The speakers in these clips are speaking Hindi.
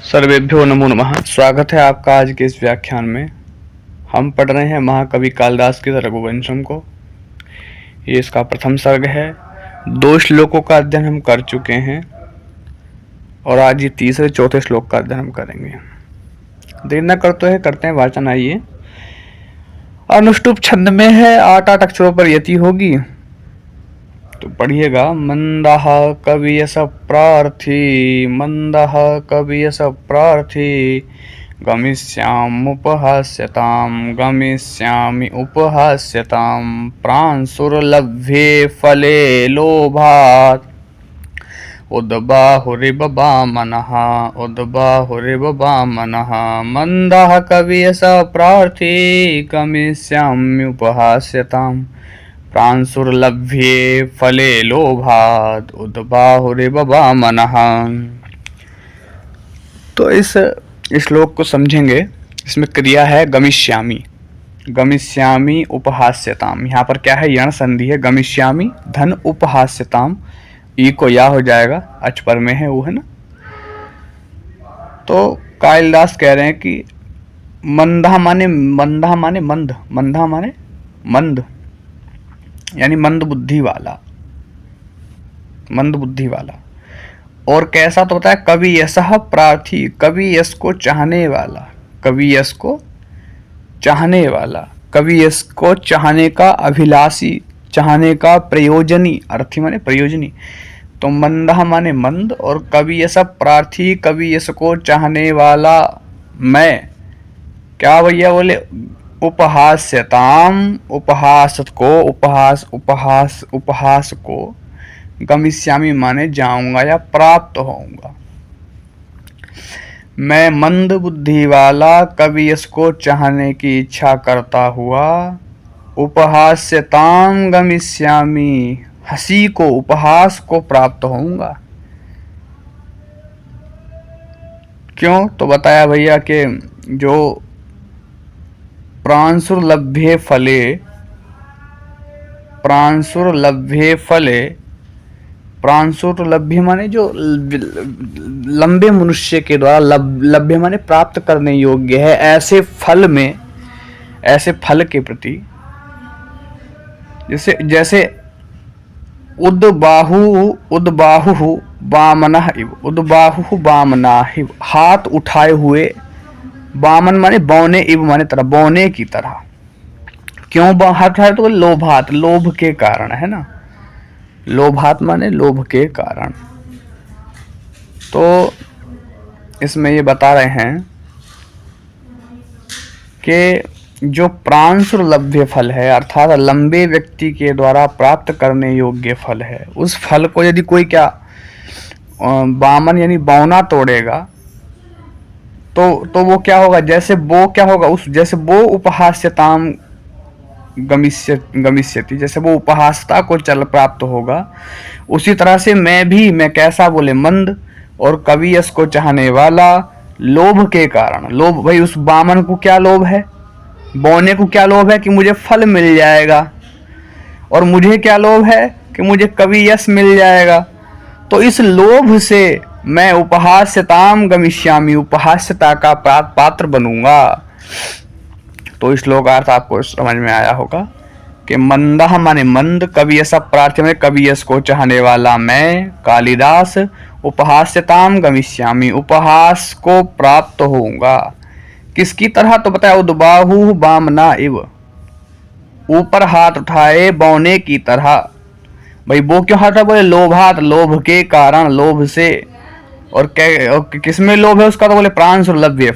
सर्वेभ्यो नमो नमः। स्वागत है आपका आज के इस व्याख्यान में। हम पढ़ रहे हैं महाकवि कालिदास के रघुवंशम को। ये इसका प्रथम सर्ग है। 2 श्लोकों का अध्ययन हम कर चुके हैं और आज ये तीसरे चौथे श्लोक का अध्ययन हम करेंगे। देर न करते हैं वाचन। आइए। अनुष्टुप छंद में है, 8 अक्षरों पर यति होगी, तो पढ़िएगा। मंदः कवियस प्रार्थी, मंदः कवियस प्रार्थी, गमिष्यामि उपहास्यताम, प्रांशुर्लभ्ये फले लोभात्, उद्बाहुरिव वामनः, मंदः कवियस प्रार्थी, गमिष्यामि उपहास्यताम, प्रांशुर्लभ्ये फले लोभात्, उद्बाहुरिव वामनः। तो इस श्लोक को समझेंगे। इसमें क्रिया है गमिष्यामि उपहास्यताम। यहाँ पर क्या है? यण संधि है। गमिष्यामि धन उपहास्यताम, ई को या हो जाएगा, अच पर में है वो, है ना। तो कालिदास कह रहे हैं कि मंदः माने मंद, यानी मंद बुद्धि वाला। और कैसा तो होता है? कवि यशः प्रार्थी, कवि यश को चाहने वाला, कवि यश को चाहने का अभिलाषी, चाहने का प्रयोजनी, अर्थी माने प्रयोजनी। तो मंदः माने मंद, और कवि यश प्रार्थी, कवि यश को चाहने वाला मैं। क्या भैया बोले? उपहास्यताम, उपहास को गमिष्यामि माने जाऊंगा या प्राप्त होऊंगा। मैं मंद बुद्धि वाला कवि यश को चाहने की इच्छा करता हुआ, उपहास्यताम गमिष्यामि, हंसी को, उपहास को प्राप्त होऊंगा। क्यों? तो बताया भैया कि जो प्रांशुर्लभ्ये फले, प्रांशुर्लभ्य माने जो लंबे मनुष्य के द्वारा, लभ्य माने प्राप्त करने योग्य है, ऐसे फल के प्रति। जैसे उद्बाहु वामनः इव, उद्बाहु वामना इव, हाथ उठाए हुए, वामन माने बौने, इव माने तरह, बौने की तरह। क्यों हाथ उठाए? तो लोभात, लोभ के कारण, है ना। लोभात माने लोभ के कारण। तो इसमें ये बता रहे हैं कि जो प्रांशुर्लभ्य फल है, अर्थात लंबे व्यक्ति के द्वारा प्राप्त करने योग्य फल है, उस फल को यदि कोई क्या वामन यानी बौना तोड़ेगा, तो वो क्या होगा? जैसे वो उपहास्यताम गमिष्यति, जैसे वो उपहासता को चल प्राप्त होगा, उसी तरह से मैं कैसा बोले? मंद, और कवि यश को चाहने वाला, लोभ के कारण। लोभ भाई, उस वामन को क्या लोभ है? बौने को क्या लोभ है? कि मुझे फल मिल जाएगा। और मुझे क्या लोभ है? कि मुझे कवि यश मिल जाएगा। तो इस लोभ से मैं उपहास्यताम गमिष्यामि, उपहास्यता का पात्र बनूंगा। तो इस श्लोक का अर्थ आपको समझ में आया होगा कि मंदः माने मंद, कवि यश प्रार्थी माने कवि यश को चाहने वाला मैं कालिदास, उपहास्यताम गमिष्यामि, उपहास को प्राप्त होऊंगा। किसकी तरह? तो बताया उद्बाहु वामना इव, ऊपर हाथ उठाए बौने की तरह। भाई वो क्यों हाथ उठाए? बोले लोभात, लोभ के कारण, लोभ से। और किसमें लोभ है उसका? तो बोले प्रांशुर्लभ्य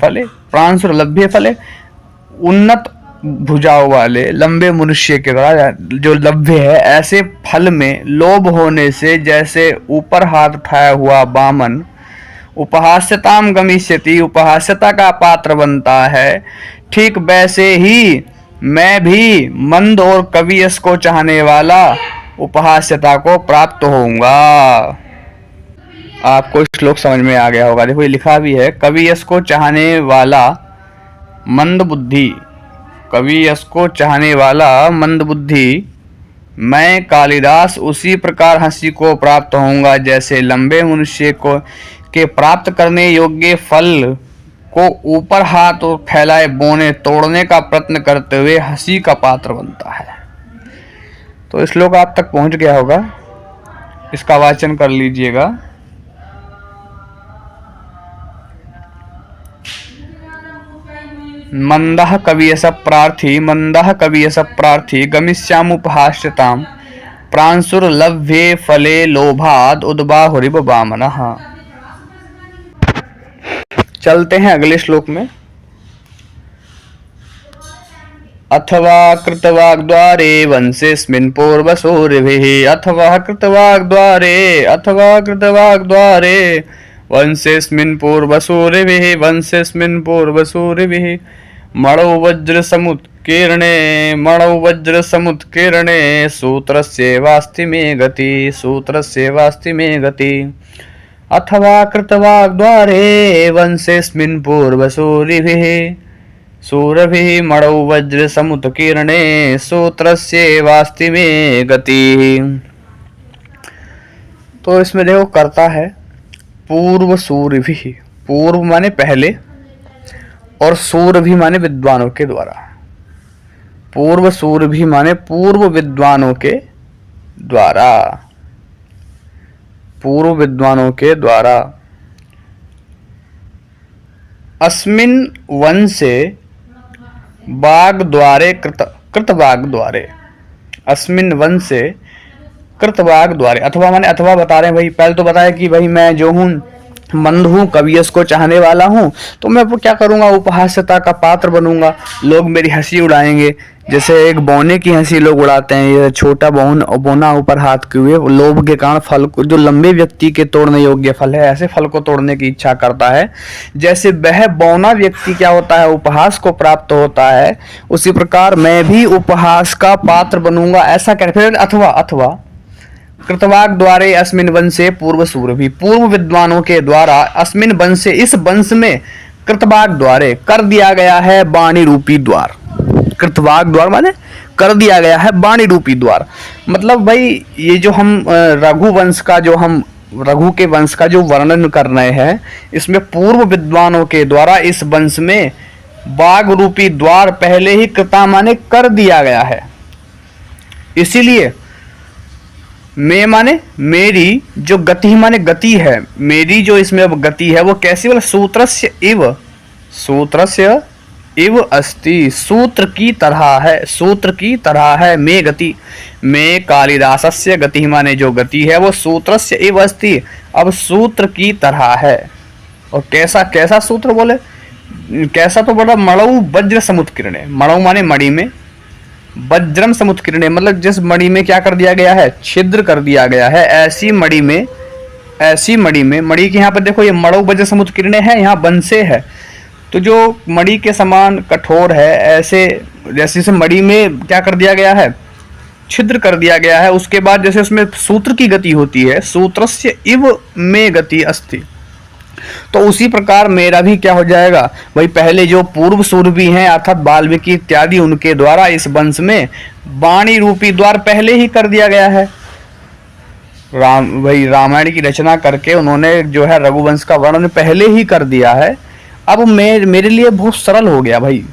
फले, उन्नत भुजाओं वाले लंबे मनुष्य के द्वारा जो लभ्य है, ऐसे फल में लोभ होने से, जैसे ऊपर हाथ उठाया हुआ वामन उपहास्यताम गमिष्यति, उपहास्यता का पात्र बनता है, ठीक वैसे ही मैं भी मंद और कवि यश को चाहने वाला उपहास्यता को प्राप्त होऊंगा। आपको श्लोक समझ में आ गया होगा। देखो ये लिखा भी है, कवि यश को चाहने वाला मंद बुद्धि, कवि यश को चाहने वाला मंद बुद्धि, मैं कालिदास उसी प्रकार हंसी को प्राप्त होऊंगा जैसे लंबे मनुष्य के प्राप्त करने योग्य फल को ऊपर हाथ और फैलाए बोने तोड़ने का प्रयत्न करते हुए हंसी का पात्र बनता है। तो श्लोक आप तक पहुंच गया होगा, इसका वाचन कर लीजिएगा। मंदः कवियस प्रार्थी गमिष्यामुपहास्यताम् प्रांशुर्लभ्ये फले लोभाद उद्बाहुरिव वामनः। चलते हैं अगले श्लोक में। अथवा कृतवाग्द्वारे वंशेऽस्मिन् पूर्वसूरिभिः वंशेऽस्मिन् पूर्वसूरिभिः मणौ वज्रसमुत्कीर्णे सूत्रस्यैवास्ति मे गति अथवा कृतवाग्द्वारे वंशेऽस्मिन् पूर्वसूरिभिः मणौ वज्रसमुत्कीर्णे सूत्रस्यैवास्ति मे गति। तो इसमें देखो करता है पूर्व सूर्यभिः, पूर्व माने पहले और सूर्यभिः माने विद्वानों के द्वारा। पूर्व सूर्यभिः माने पूर्व विद्वानों के द्वारा, पूर्व विद्वानों के द्वारा। अस्मिन् वंशे वाग्द्वारे कृतवाग्द्वारे, अस्मिन् वंशे कृतवाग्द्वारे। अथवा माने अथवा बता रहे हैं भाई, पहले तो बताया कि भाई मैं जो हूँ मंद हूँ, कवियस को चाहने वाला हूँ, तो मैं क्या करूँगा, उपहास्यता का पात्र बनूंगा, लोग मेरी हंसी उड़ाएंगे। जैसे एक बौने की हंसी लोग उड़ाते हैं, ये छोटा बौना ऊपर हाथ के हुए लोभ के कारण फल को, जो लंबे व्यक्ति के तोड़ने योग्य फल है, ऐसे फल को तोड़ने की इच्छा करता है। जैसे वह बौना व्यक्ति क्या होता है, उपहास को प्राप्त होता है, उसी प्रकार मैं भी उपहास का पात्र बनूंगा, ऐसा कह। फिर अथवा कृतवाग्द्वारे अस्मिन् वंशे पूर्वसूरिभिः, पूर्व विद्वानों के द्वारा, अस्मिन् वंशे, इस वंश में, कृतवाग्द्वारे कर दिया गया है वाणी रूपी द्वार। कृतवाग्द्वार माने कर दिया गया है वाणी रूपी द्वार। मतलब भाई ये जो हम रघुवंश का, जो हम रघु के वंश का जो वर्णन कर रहे हैं, इसमें पूर्व विद्वानों के द्वारा इस वंश में बाघ रूपी द्वार पहले ही कृता माने कर दिया गया है। इसीलिए मैं माने मेरी जो गति माने गति है, मेरी जो इसमें अब गति है वो कैसी, बोले सूत्रस्य इव अस्ति, सूत्र की तरह है मे गति। मे कालिदासस्य गति माने जो गति है वो सूत्रस्य इव अस्ति, अब सूत्र की तरह है। और कैसा सूत्र, बोले कैसा, तो बोला मणौ वज्र समुत्कीर्णे, मणौ माने मणि में, वज्रम समुत्कीर्णे मतलब जिस मणि में क्या कर दिया गया है, छिद्र कर दिया गया है, ऐसी मणि में, मणि के यहाँ पर देखो ये मणौ वज्र समुत्कीर्णे है, यहाँ वंशे है, तो जो मणि के समान कठोर है, ऐसे जैसे मणि में क्या कर दिया गया है, छिद्र कर दिया गया है। उसके बाद जैसे उसमें सूत्र की गति होती है, सूत्रस्य इव मे गति अस्ति, तो उसी प्रकार मेरा भी क्या हो जाएगा भाई, पहले जो पूर्व सूरवी हैं अर्थात वाल्मीकि इत्यादि, उनके द्वारा इस वंश में वाणी रूपी द्वार पहले ही कर दिया गया है। रामायण की रचना करके उन्होंने जो है रघुवंश का वर्णन पहले ही कर दिया है। अब मेरे लिए बहुत सरल हो गया भाई,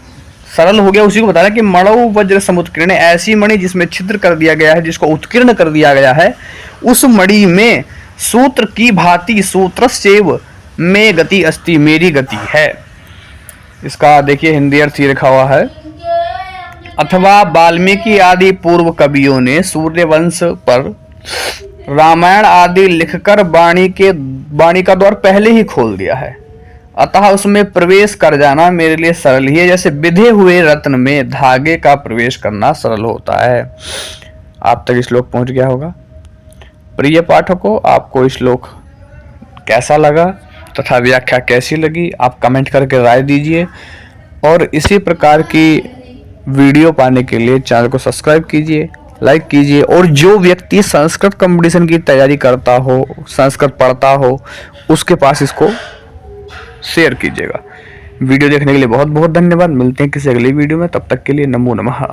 सरल हो गया। उसी को बताया कि मणौ वज्र समुत्कीर्ण, ऐसी मणि जिसमें छिद्र कर दिया गया है, जिसको उत्कीर्ण कर दिया गया है, उस मणि में सूत्र की भांति सूत्रस्यैव मे गति अस्ति, मेरी गति है। इसका देखिए हिंदी अर्थ ही लिखा हुआ है। अथवा वाल्मीकि आदि पूर्व कवियों ने सूर्यवंश पर रामायण आदि लिखकर वाणी का द्वार पहले ही खोल दिया है, अतः उसमें प्रवेश कर जाना मेरे लिए सरल ही है, जैसे बिधे हुए रत्न में धागे का प्रवेश करना सरल होता है। आप तक श्लोक पहुंच गया होगा। प्रिय पाठकों, आपको श्लोक कैसा लगा तथा व्याख्या कैसी लगी, आप कमेंट करके राय दीजिए। और इसी प्रकार की वीडियो पाने के लिए चैनल को सब्सक्राइब कीजिए, लाइक कीजिए। और जो व्यक्ति संस्कृत कंपटीशन की तैयारी करता हो, संस्कृत पढ़ता हो, उसके पास इसको शेयर कीजिएगा। वीडियो देखने के लिए बहुत बहुत धन्यवाद। मिलते हैं किसी अगली वीडियो में, तब तक के लिए नमो नमः।